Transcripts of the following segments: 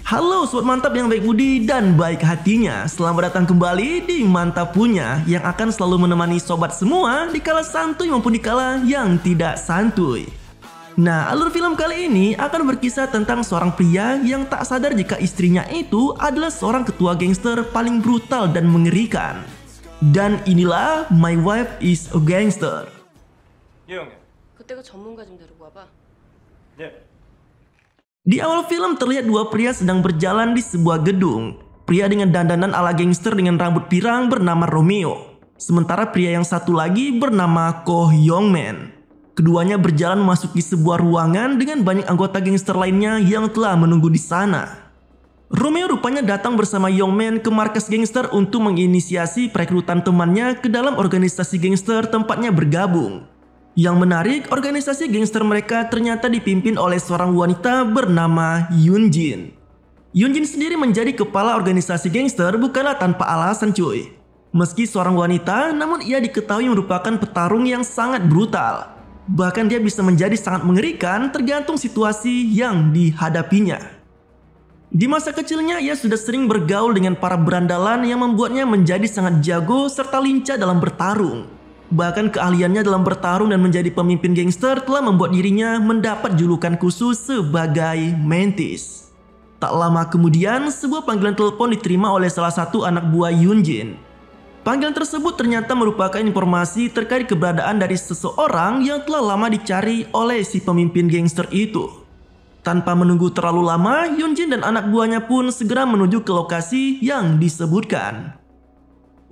Halo sobat mantap yang baik budi dan baik hatinya. Selamat datang kembali di Mantap Punya yang akan selalu menemani sobat semua di kala santuy maupun di kala yang tidak santuy. Nah, alur film kali ini akan berkisah tentang seorang pria yang tak sadar jika istrinya itu adalah seorang ketua gangster paling brutal dan mengerikan. Dan inilah My Wife is a Gangster. 예, 형님. 그때 그 전문가 좀 데리고 와봐. 예. Di awal film terlihat dua pria sedang berjalan di sebuah gedung. Pria dengan dandanan ala gangster dengan rambut pirang bernama Romeo. Sementara pria yang satu lagi bernama Ko Hyung Man. Keduanya berjalan memasuki sebuah ruangan dengan banyak anggota gangster lainnya yang telah menunggu di sana. Romeo rupanya datang bersama Hyung Man ke markas gangster untuk menginisiasi perekrutan temannya ke dalam organisasi gangster tempatnya bergabung. Yang menarik, organisasi gangster mereka ternyata dipimpin oleh seorang wanita bernama Yoon Jin. Yoon Jin sendiri menjadi kepala organisasi gangster bukanlah tanpa alasan cuy. Meski seorang wanita, namun ia diketahui merupakan petarung yang sangat brutal. Bahkan dia bisa menjadi sangat mengerikan tergantung situasi yang dihadapinya. Di masa kecilnya ia sudah sering bergaul dengan para berandalan yang membuatnya menjadi sangat jago serta lincah dalam bertarung. Bahkan keahliannya dalam bertarung dan menjadi pemimpin gangster telah membuat dirinya mendapat julukan khusus sebagai Mantis. Tak lama kemudian, sebuah panggilan telepon diterima oleh salah satu anak buah Yoon Jin. Panggilan tersebut ternyata merupakan informasi terkait keberadaan dari seseorang yang telah lama dicari oleh si pemimpin gangster itu. Tanpa menunggu terlalu lama, Yoon Jin dan anak buahnya pun segera menuju ke lokasi yang disebutkan.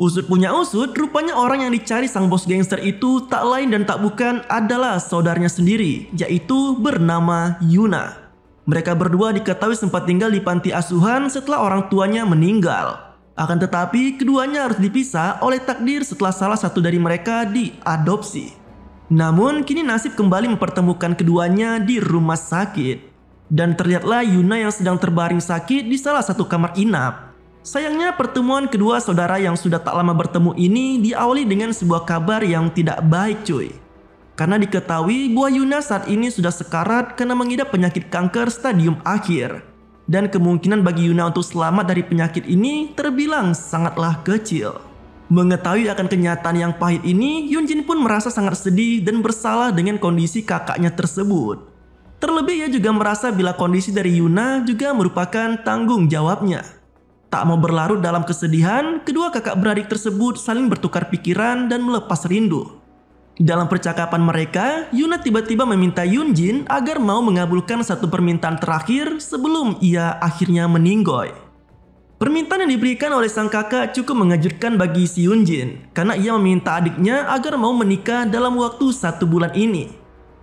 Usut punya usut, rupanya orang yang dicari sang bos gangster itu tak lain dan tak bukan adalah saudaranya sendiri, yaitu bernama Yuna. Mereka berdua diketahui sempat tinggal di panti asuhan setelah orang tuanya meninggal. Akan tetapi, keduanya harus dipisah oleh takdir setelah salah satu dari mereka diadopsi. Namun, kini nasib kembali mempertemukan keduanya di rumah sakit. Dan terlihatlah Yuna yang sedang terbaring sakit di salah satu kamar inap. Sayangnya pertemuan kedua saudara yang sudah tak lama bertemu ini diawali dengan sebuah kabar yang tidak baik cuy. Karena diketahui bahwa Yuna saat ini sudah sekarat karena mengidap penyakit kanker stadium akhir. Dan kemungkinan bagi Yuna untuk selamat dari penyakit ini terbilang sangatlah kecil. Mengetahui akan kenyataan yang pahit ini, Yoon Jin pun merasa sangat sedih dan bersalah dengan kondisi kakaknya tersebut. Terlebih ia juga merasa bila kondisi dari Yuna juga merupakan tanggung jawabnya. Tak mau berlarut dalam kesedihan, kedua kakak beradik tersebut saling bertukar pikiran dan melepas rindu. Dalam percakapan mereka, Yuna tiba-tiba meminta Yoon Jin agar mau mengabulkan satu permintaan terakhir sebelum ia akhirnya meninggoy. Permintaan yang diberikan oleh sang kakak cukup mengejutkan bagi si Yoon Jin karena ia meminta adiknya agar mau menikah dalam waktu 1 bulan ini.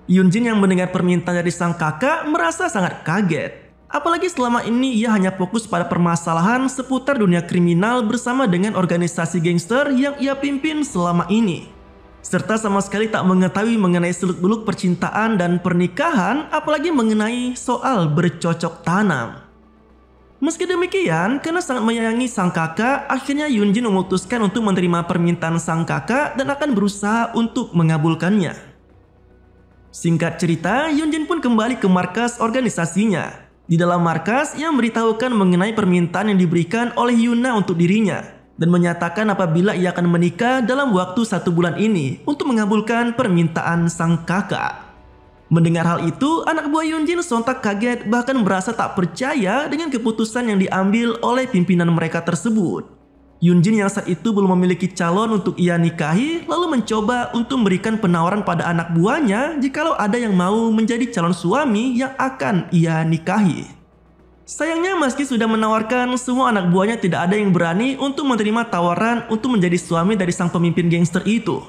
Yoon Jin yang mendengar permintaan dari sang kakak merasa sangat kaget. Apalagi selama ini ia hanya fokus pada permasalahan seputar dunia kriminal bersama dengan organisasi gangster yang ia pimpin selama ini. Serta sama sekali tak mengetahui mengenai seluk-beluk percintaan dan pernikahan, apalagi mengenai soal bercocok tanam. Meski demikian, karena sangat menyayangi sang kakak, akhirnya Yoon Jin memutuskan untuk menerima permintaan sang kakak dan akan berusaha untuk mengabulkannya. Singkat cerita, Yoon Jin pun kembali ke markas organisasinya. Di dalam markas, ia memberitahukan mengenai permintaan yang diberikan oleh Yuna untuk dirinya dan menyatakan apabila ia akan menikah dalam waktu 1 bulan ini untuk mengabulkan permintaan sang kakak. Mendengar hal itu, anak buah Yoon Jin sontak kaget bahkan merasa tak percaya dengan keputusan yang diambil oleh pimpinan mereka tersebut. Yoon Jin yang saat itu belum memiliki calon untuk ia nikahi lalu mencoba untuk memberikan penawaran pada anak buahnya jikalau ada yang mau menjadi calon suami yang akan ia nikahi. Sayangnya meski sudah menawarkan, semua anak buahnya tidak ada yang berani untuk menerima tawaran untuk menjadi suami dari sang pemimpin gangster itu.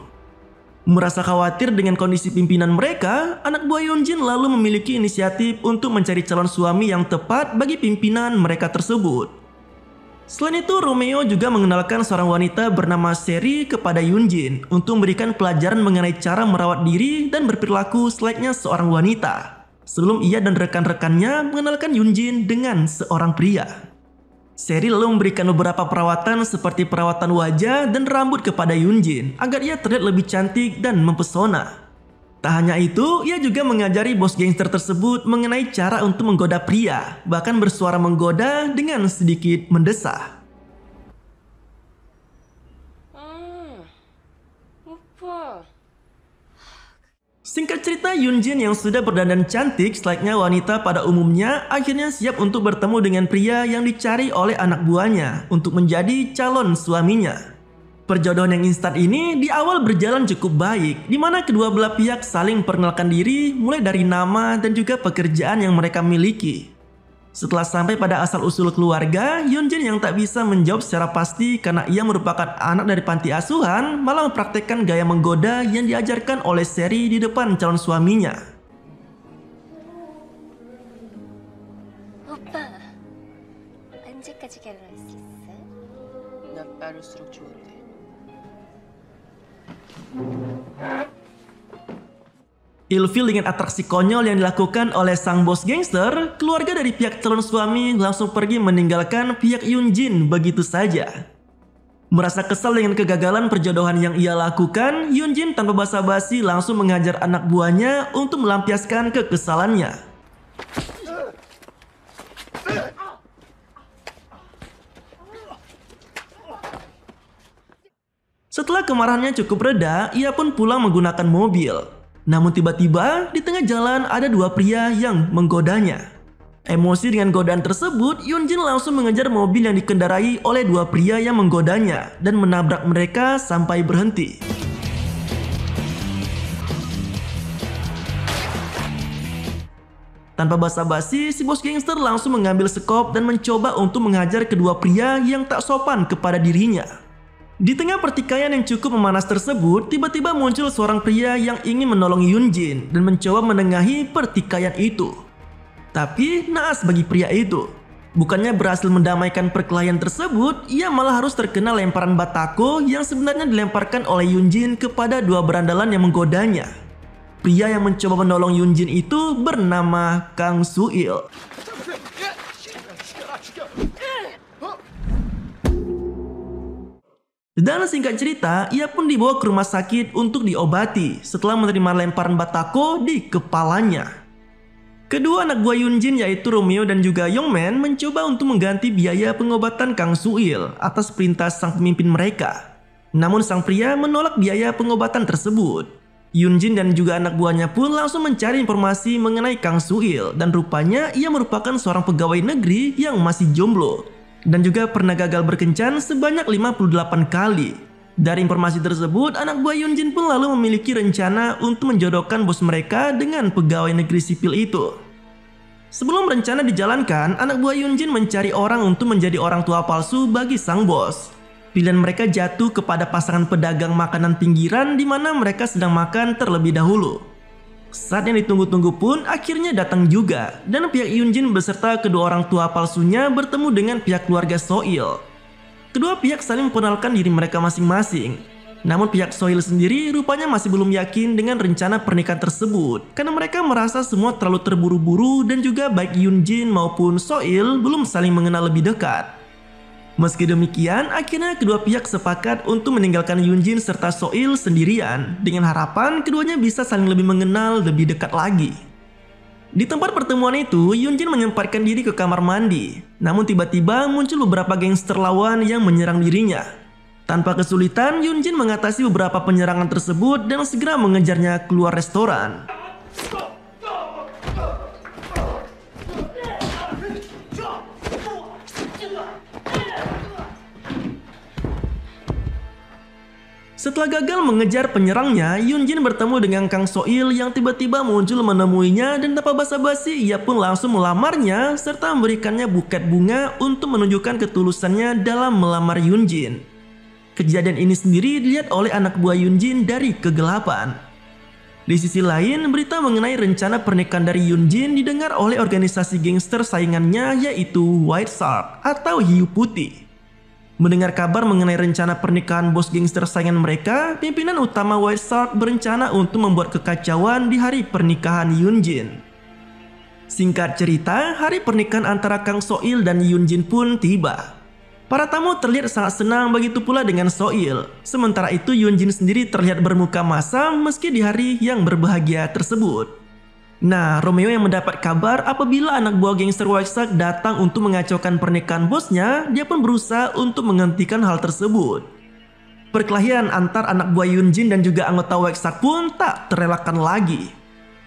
Merasa khawatir dengan kondisi pimpinan mereka, anak buah Yoon Jin lalu memiliki inisiatif untuk mencari calon suami yang tepat bagi pimpinan mereka tersebut. Selain itu, Romeo juga mengenalkan seorang wanita bernama Seri kepada Yoon Jin untuk memberikan pelajaran mengenai cara merawat diri dan berperilaku selayaknya seorang wanita. Sebelum ia dan rekan-rekannya mengenalkan Yoon Jin dengan seorang pria. Seri lalu memberikan beberapa perawatan seperti perawatan wajah dan rambut kepada Yoon Jin agar ia terlihat lebih cantik dan mempesona. Tak hanya itu, ia juga mengajari bos gangster tersebut mengenai cara untuk menggoda pria, bahkan bersuara menggoda dengan sedikit mendesah. 오빠. Singkat cerita, Yoonjin yang sudah berdandan cantik selayaknya wanita pada umumnya akhirnya siap untuk bertemu dengan pria yang dicari oleh anak buahnya untuk menjadi calon suaminya. Perjodohan yang instan ini di awal berjalan cukup baik, di mana kedua belah pihak saling perkenalkan diri mulai dari nama dan juga pekerjaan yang mereka miliki. Setelah sampai pada asal-usul keluarga, Yoonjin yang tak bisa menjawab secara pasti karena ia merupakan anak dari panti asuhan malah mempraktekkan gaya menggoda yang diajarkan oleh Seri di depan calon suaminya. 오빠, 언제까지 결혼할 수 있어? 나 빠를수록 좋은데. Ilfil dengan atraksi konyol yang dilakukan oleh sang bos gangster, keluarga dari pihak calon suami langsung pergi meninggalkan pihak Yoonjin begitu saja. Merasa kesal dengan kegagalan perjodohan yang ia lakukan, Yoonjin tanpa basa-basi langsung menghajar anak buahnya untuk melampiaskan kekesalannya. Setelah kemarahannya cukup reda, ia pun pulang menggunakan mobil. Namun tiba-tiba di tengah jalan ada dua pria yang menggodanya. Emosi dengan godaan tersebut, Yoonjin langsung mengejar mobil yang dikendarai oleh dua pria yang menggodanya dan menabrak mereka sampai berhenti. Tanpa basa-basi, si bos gangster langsung mengambil sekop dan mencoba untuk menghajar kedua pria yang tak sopan kepada dirinya. Di tengah pertikaian yang cukup memanas tersebut, tiba-tiba muncul seorang pria yang ingin menolong Yoonjin dan mencoba menengahi pertikaian itu. Tapi naas bagi pria itu. Bukannya berhasil mendamaikan perkelahian tersebut, ia malah harus terkena lemparan batako yang sebenarnya dilemparkan oleh Yoonjin kepada dua berandalan yang menggodanya. Pria yang mencoba menolong Yoonjin itu bernama Kang Soo-il. Dan singkat cerita, ia pun dibawa ke rumah sakit untuk diobati setelah menerima lemparan batako di kepalanya. Kedua anak buah Yoonjin yaitu Romeo dan juga Youngman mencoba untuk mengganti biaya pengobatan Kang Soo-il atas perintah sang pemimpin mereka. Namun sang pria menolak biaya pengobatan tersebut. Yoonjin dan juga anak buahnya pun langsung mencari informasi mengenai Kang Soo-il dan rupanya ia merupakan seorang pegawai negeri yang masih jomblo. Dan juga pernah gagal berkencan sebanyak 58 kali. Dari informasi tersebut, anak buah Yoonjin pun lalu memiliki rencana untuk menjodohkan bos mereka dengan pegawai negeri sipil itu. Sebelum rencana dijalankan, anak buah Yoonjin mencari orang untuk menjadi orang tua palsu bagi sang bos. Pilihan mereka jatuh kepada pasangan pedagang makanan pinggiran di mana mereka sedang makan terlebih dahulu. Saat yang ditunggu-tunggu pun akhirnya datang juga, dan pihak Yoonjin beserta kedua orang tua palsunya bertemu dengan pihak keluarga Soo-il. Kedua pihak saling memperkenalkan diri mereka masing-masing. Namun pihak Soo-il sendiri rupanya masih belum yakin dengan rencana pernikahan tersebut, karena mereka merasa semua terlalu terburu-buru dan juga baik Yoonjin maupun Soo-il belum saling mengenal lebih dekat. Meski demikian, akhirnya kedua pihak sepakat untuk meninggalkan Yoonjin serta Soo-il sendirian dengan harapan keduanya bisa saling lebih mengenal lebih dekat lagi. Di tempat pertemuan itu, Yoonjin menyempatkan diri ke kamar mandi. Namun tiba-tiba muncul beberapa gangster lawan yang menyerang dirinya. Tanpa kesulitan, Yoonjin mengatasi beberapa penyerangan tersebut dan segera mengejarnya keluar restoran. Setelah gagal mengejar penyerangnya, Yoonjin bertemu dengan Kang Soo-il yang tiba-tiba muncul menemuinya dan tanpa basa-basi ia pun langsung melamarnya serta memberikannya buket bunga untuk menunjukkan ketulusannya dalam melamar Yoonjin. Kejadian ini sendiri dilihat oleh anak buah Yoonjin dari kegelapan. Di sisi lain, berita mengenai rencana pernikahan dari Yoonjin didengar oleh organisasi gangster saingannya yaitu White Shark atau Hiu Putih. Mendengar kabar mengenai rencana pernikahan bos gangster saingan mereka, pimpinan utama White Shark berencana untuk membuat kekacauan di hari pernikahan Yoonjin. Singkat cerita, hari pernikahan antara Kang Soo-il dan Yoonjin pun tiba. Para tamu terlihat sangat senang, begitu pula dengan Soil. Sementara itu Yunjin sendiri terlihat bermuka masam meski di hari yang berbahagia tersebut. Nah, Romeo yang mendapat kabar apabila anak buah gangster White Shark datang untuk mengacaukan pernikahan bosnya, dia pun berusaha untuk menghentikan hal tersebut. Perkelahian antar anak buah Yunjin dan juga anggota White Shark pun tak terelakkan lagi.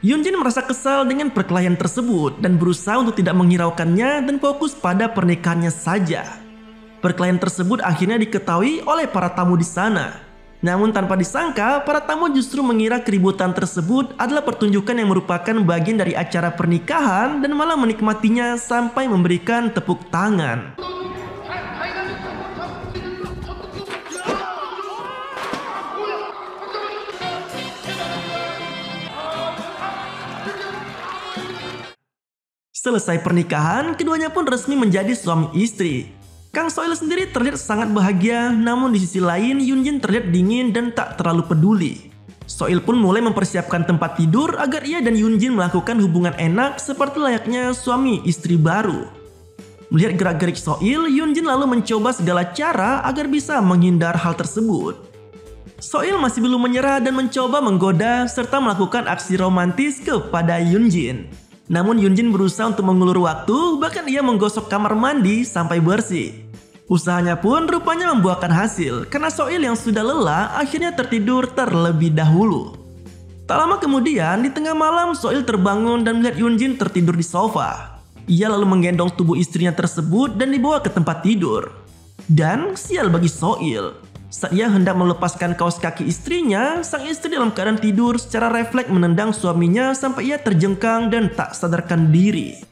Yunjin merasa kesal dengan perkelahian tersebut dan berusaha untuk tidak menghiraukannya dan fokus pada pernikahannya saja. Perkelahian tersebut akhirnya diketahui oleh para tamu di sana. Namun tanpa disangka, para tamu justru mengira keributan tersebut adalah pertunjukan yang merupakan bagian dari acara pernikahan dan malah menikmatinya sampai memberikan tepuk tangan. Selesai pernikahan, keduanya pun resmi menjadi suami istri. Kang Soil sendiri terlihat sangat bahagia, namun di sisi lain Yunjin terlihat dingin dan tak terlalu peduli. Soil pun mulai mempersiapkan tempat tidur agar ia dan Yunjin melakukan hubungan enak seperti layaknya suami istri baru. Melihat gerak-gerik Soil, Yunjin lalu mencoba segala cara agar bisa menghindar hal tersebut. Soil masih belum menyerah dan mencoba menggoda serta melakukan aksi romantis kepada Yunjin. Namun Yunjin berusaha untuk mengulur waktu, bahkan ia menggosok kamar mandi sampai bersih. Usahanya pun rupanya membuahkan hasil, karena Soil yang sudah lelah akhirnya tertidur terlebih dahulu. Tak lama kemudian, di tengah malam Soil terbangun dan melihat Yunjin tertidur di sofa. Ia lalu menggendong tubuh istrinya tersebut dan dibawa ke tempat tidur. Dan sial bagi Soil, saat ia hendak melepaskan kaos kaki istrinya, sang istri dalam keadaan tidur secara refleks menendang suaminya sampai ia terjengkang dan tak sadarkan diri.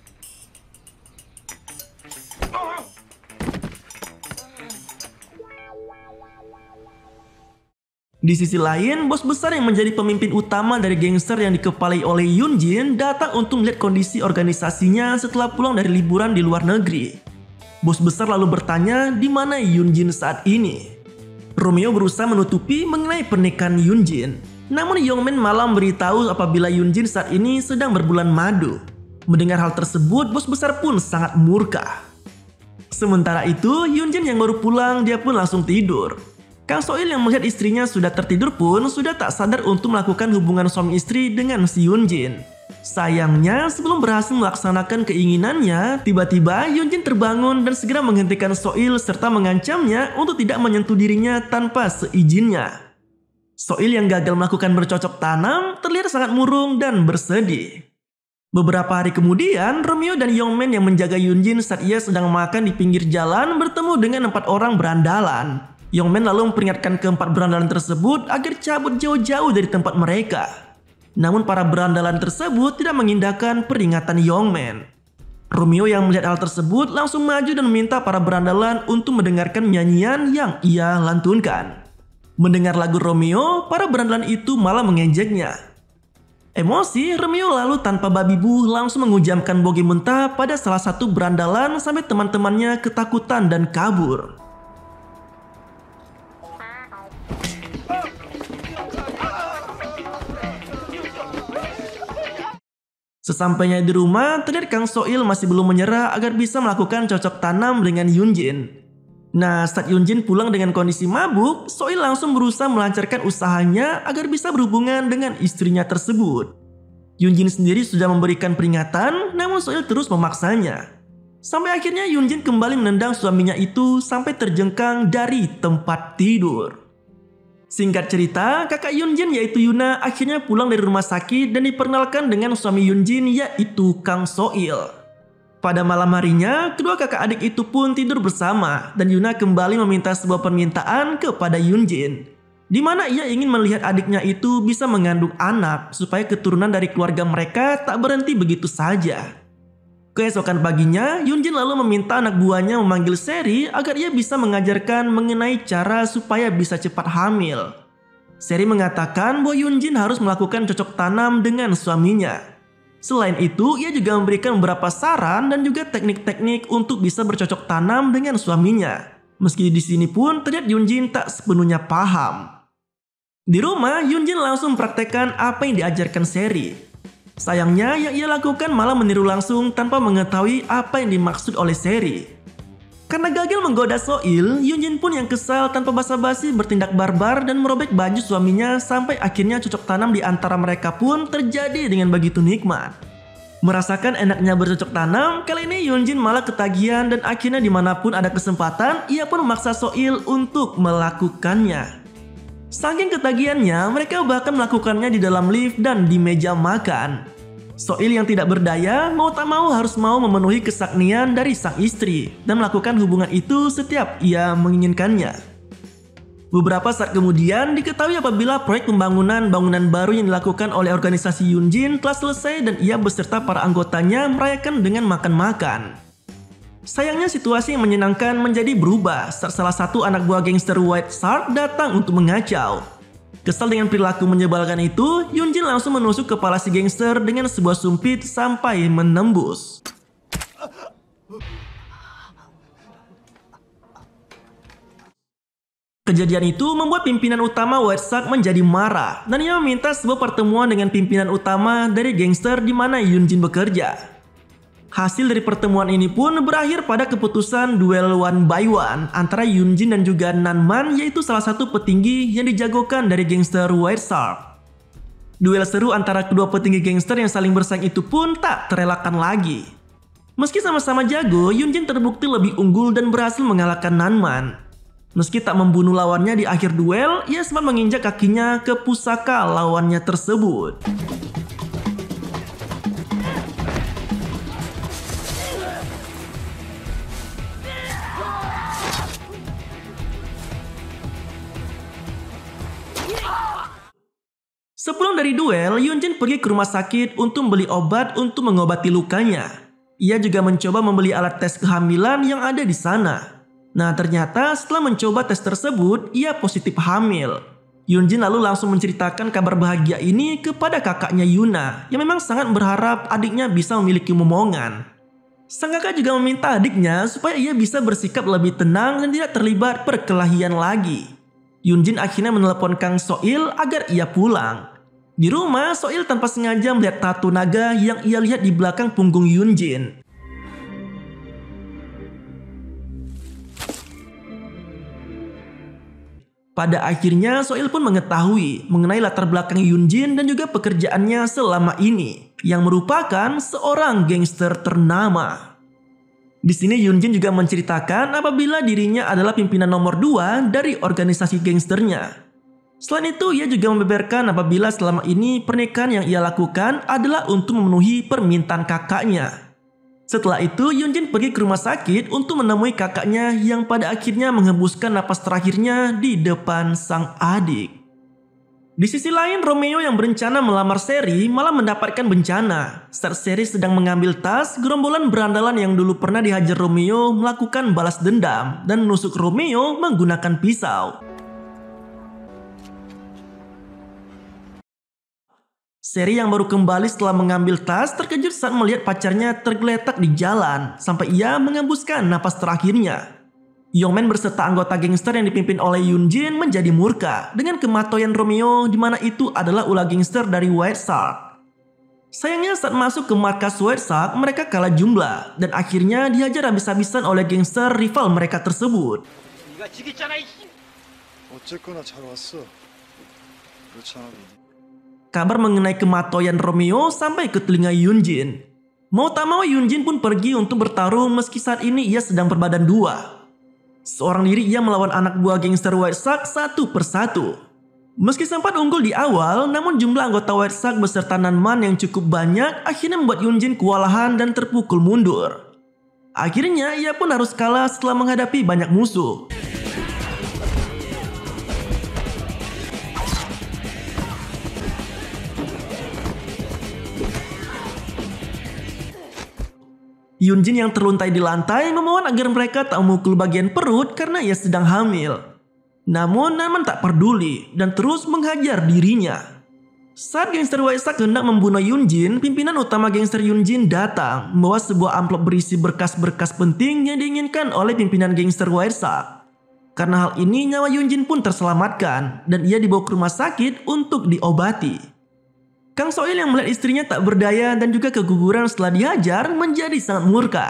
Di sisi lain, bos besar yang menjadi pemimpin utama dari gangster yang dikepalai oleh Yunjin datang untuk melihat kondisi organisasinya setelah pulang dari liburan di luar negeri. Bos besar lalu bertanya di mana Yunjin saat ini. Romeo berusaha menutupi mengenai pernikahan Yunjin. Namun Yongman malah memberitahu apabila Yunjin saat ini sedang berbulan madu. Mendengar hal tersebut, bos besar pun sangat murka. Sementara itu, Yunjin yang baru pulang, dia pun langsung tidur. Kang Soil yang melihat istrinya sudah tertidur pun sudah tak sadar untuk melakukan hubungan suami istri dengan si Yunjin. Sayangnya, sebelum berhasil melaksanakan keinginannya, tiba-tiba Yunjin terbangun dan segera menghentikan Soil serta mengancamnya untuk tidak menyentuh dirinya tanpa seizinnya. Soil yang gagal melakukan bercocok tanam terlihat sangat murung dan bersedih. Beberapa hari kemudian, Romeo dan Yongman yang menjaga Yunjin saat ia sedang makan di pinggir jalan bertemu dengan 4 orang berandalan. Yongman lalu memperingatkan keempat berandalan tersebut agar cabut jauh-jauh dari tempat mereka. Namun para berandalan tersebut tidak mengindahkan peringatan Yongman. Romeo yang melihat hal tersebut langsung maju dan meminta para berandalan untuk mendengarkan nyanyian yang ia lantunkan. Mendengar lagu Romeo, para berandalan itu malah mengejeknya. Emosi, Romeo lalu tanpa babi bu langsung menghujamkan boge mentah pada salah satu berandalan sampai teman-temannya ketakutan dan kabur. Sesampainya di rumah, terlihat Kang Soil masih belum menyerah agar bisa melakukan cocok tanam dengan Yunjin. Nah, saat Yunjin pulang dengan kondisi mabuk, Soil langsung berusaha melancarkan usahanya agar bisa berhubungan dengan istrinya tersebut. Yunjin sendiri sudah memberikan peringatan, namun Soil terus memaksanya. Sampai akhirnya Yunjin kembali menendang suaminya itu sampai terjengkang dari tempat tidur. Singkat cerita, kakak Yunjin yaitu Yuna akhirnya pulang dari rumah sakit dan diperkenalkan dengan suami Yunjin yaitu Kang Soil. Pada malam harinya, kedua kakak adik itu pun tidur bersama dan Yuna kembali meminta sebuah permintaan kepada Yunjin, di mana ia ingin melihat adiknya itu bisa mengandung anak supaya keturunan dari keluarga mereka tak berhenti begitu saja. Keesokan paginya, Yunjin lalu meminta anak buahnya memanggil Seri agar ia bisa mengajarkan mengenai cara supaya bisa cepat hamil. Seri mengatakan bahwa Yunjin harus melakukan cocok tanam dengan suaminya. Selain itu, ia juga memberikan beberapa saran dan juga teknik-teknik untuk bisa bercocok tanam dengan suaminya. Meski di sini pun terlihat Yunjin tak sepenuhnya paham. Di rumah, Yunjin langsung mempraktekkan apa yang diajarkan Seri. Sayangnya yang ia lakukan malah meniru langsung tanpa mengetahui apa yang dimaksud oleh Seri. Karena gagal menggoda Soil, Yunjin pun yang kesal tanpa basa-basi bertindak barbar dan merobek baju suaminya sampai akhirnya cocok tanam di antara mereka pun terjadi dengan begitu nikmat. Merasakan enaknya bercocok tanam, kali ini Yunjin malah ketagihan dan akhirnya dimanapun ada kesempatan, ia pun memaksa Soil untuk melakukannya. Saking ketagihannya, mereka bahkan melakukannya di dalam lift dan di meja makan. Soil yang tidak berdaya mau tak mau harus mau memenuhi kesaknian dari sang istri dan melakukan hubungan itu setiap ia menginginkannya. Beberapa saat kemudian diketahui apabila proyek pembangunan bangunan baru yang dilakukan oleh organisasi Yunjin telah selesai dan ia beserta para anggotanya merayakan dengan makan-makan. Sayangnya situasi yang menyenangkan menjadi berubah saat salah satu anak buah gangster White Shark datang untuk mengacau. Kesal dengan perilaku menyebalkan itu, Yunjin langsung menusuk kepala si gangster dengan sebuah sumpit sampai menembus. Kejadian itu membuat pimpinan utama White Shark menjadi marah dan ia meminta sebuah pertemuan dengan pimpinan utama dari gangster di mana Yunjin bekerja. Hasil dari pertemuan ini pun berakhir pada keputusan duel 1-by-1 antara Yunjin dan juga Nanman, yaitu salah satu petinggi yang dijagokan dari gangster White Shark. Duel seru antara kedua petinggi gangster yang saling bersaing itu pun tak terelakkan lagi. Meski sama-sama jago, Yunjin terbukti lebih unggul dan berhasil mengalahkan Nanman. Meski tak membunuh lawannya di akhir duel, ia sempat menginjak kakinya ke pusaka lawannya tersebut. Sepulang dari duel, Yunjin pergi ke rumah sakit untuk membeli obat untuk mengobati lukanya. Ia juga mencoba membeli alat tes kehamilan yang ada di sana. Nah, ternyata setelah mencoba tes tersebut, ia positif hamil. Yunjin lalu langsung menceritakan kabar bahagia ini kepada kakaknya Yuna, yang memang sangat berharap adiknya bisa memiliki momongan. Sang kakak juga meminta adiknya supaya ia bisa bersikap lebih tenang dan tidak terlibat perkelahian lagi. Yunjin akhirnya menelepon Kang Soil agar ia pulang. Di rumah, Soil tanpa sengaja melihat tato naga yang ia lihat di belakang punggung Yunjin. Pada akhirnya, Soil pun mengetahui mengenai latar belakang Yunjin dan juga pekerjaannya selama ini, yang merupakan seorang gangster ternama. Di sini Yunjin juga menceritakan apabila dirinya adalah pimpinan nomor 2 dari organisasi gangsternya. Selain itu, ia juga membeberkan apabila selama ini pernikahan yang ia lakukan adalah untuk memenuhi permintaan kakaknya. Setelah itu, Yunjin pergi ke rumah sakit untuk menemui kakaknya yang pada akhirnya menghembuskan napas terakhirnya di depan sang adik. Di sisi lain, Romeo yang berencana melamar Sherry malah mendapatkan bencana. Saat Sherry sedang mengambil tas, gerombolan berandalan yang dulu pernah dihajar Romeo melakukan balas dendam dan menusuk Romeo menggunakan pisau. Sherry yang baru kembali setelah mengambil tas terkejut saat melihat pacarnya tergeletak di jalan sampai ia menghembuskan napas terakhirnya. Yongman berserta anggota gangster yang dipimpin oleh Yunjin menjadi murka dengan kematoyan Romeo di mana itu adalah ulah gangster dari White Shark. Sayangnya saat masuk ke markas White Shark mereka kalah jumlah dan akhirnya dihajar habis-habisan oleh gangster rival mereka tersebut. Kabar mengenai kematoyan Romeo sampai ke telinga Yunjin. Mau tak mau Yunjin pun pergi untuk bertarung meski saat ini ia sedang berbadan dua. Seorang diri ia melawan anak buah gangster White Shark satu persatu. Meski sempat unggul di awal, namun jumlah anggota White Shark beserta Nanman yang cukup banyak akhirnya membuat Yunjin kewalahan dan terpukul mundur. Akhirnya ia pun harus kalah setelah menghadapi banyak musuh. Yunjin yang terluntai di lantai memohon agar mereka tak memukul bagian perut karena ia sedang hamil. Namun Nanman tak peduli dan terus menghajar dirinya. Saat gangster White Shark hendak membunuh Yunjin, pimpinan utama gangster Yunjin datang membawa sebuah amplop berisi berkas-berkas penting yang diinginkan oleh pimpinan gangster White Shark. Karena hal ini nyawa Yunjin pun terselamatkan dan ia dibawa ke rumah sakit untuk diobati. Kang Soil yang melihat istrinya tak berdaya dan juga keguguran setelah dihajar menjadi sangat murka.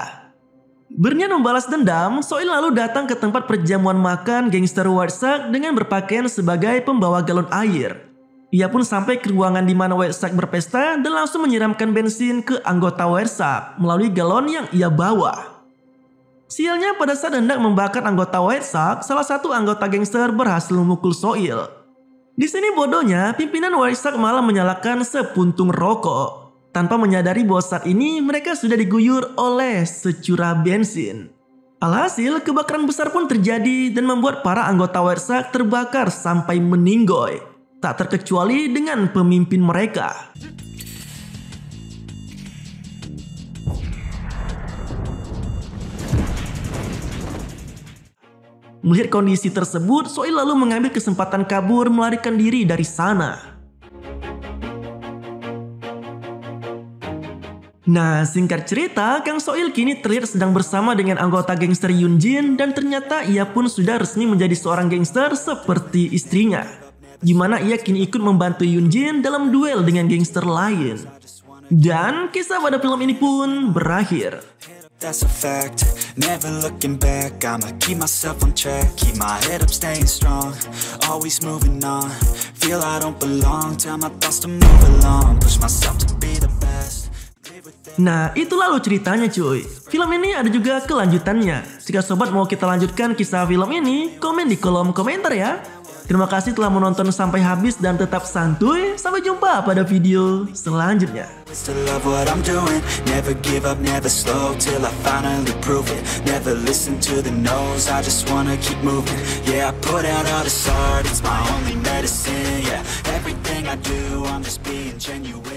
Berniat membalas dendam, Soil lalu datang ke tempat perjamuan makan gangster White Shark dengan berpakaian sebagai pembawa galon air. Ia pun sampai ke ruangan di mana White Shark berpesta dan langsung menyiramkan bensin ke anggota White Shark melalui galon yang ia bawa. Sialnya pada saat hendak membakar anggota White Shark, salah satu anggota gangster berhasil memukul Soil. Di sini bodohnya, pimpinan White Shark malah menyalakan sepuntung rokok, tanpa menyadari bahwa saat ini mereka sudah diguyur oleh securah bensin. Alhasil, kebakaran besar pun terjadi dan membuat para anggota White Shark terbakar sampai meninggoy. Tak terkecuali dengan pemimpin mereka. Melihat kondisi tersebut, Soil lalu mengambil kesempatan kabur melarikan diri dari sana. Nah, singkat cerita, Kang Soil kini terlihat sedang bersama dengan anggota gangster Yunjin dan ternyata ia pun sudah resmi menjadi seorang gangster seperti istrinya. Dimana ia kini ikut membantu Yunjin dalam duel dengan gangster lain. Dan kisah pada film ini pun berakhir. That's a fact, never looking back. I'ma keep myself on track, keep my head up, staying strong, always moving on. Feel I don't belong, tell my thoughts to move along, push myself to be the best. Nah, itu lalu ceritanya cuy. Film ini ada juga kelanjutannya. Jika sobat mau kita lanjutkan kisah film ini, komen di kolom komentar ya. Terima kasih telah menonton sampai habis dan tetap santuy. Sampai jumpa pada video selanjutnya. To love what I'm doing, never give up, never slow till I finally prove it. Never listen to the no's, I just wanna keep moving. Yeah, I put out all this art, it's my only medicine. Yeah, everything I do, I'm just being genuine.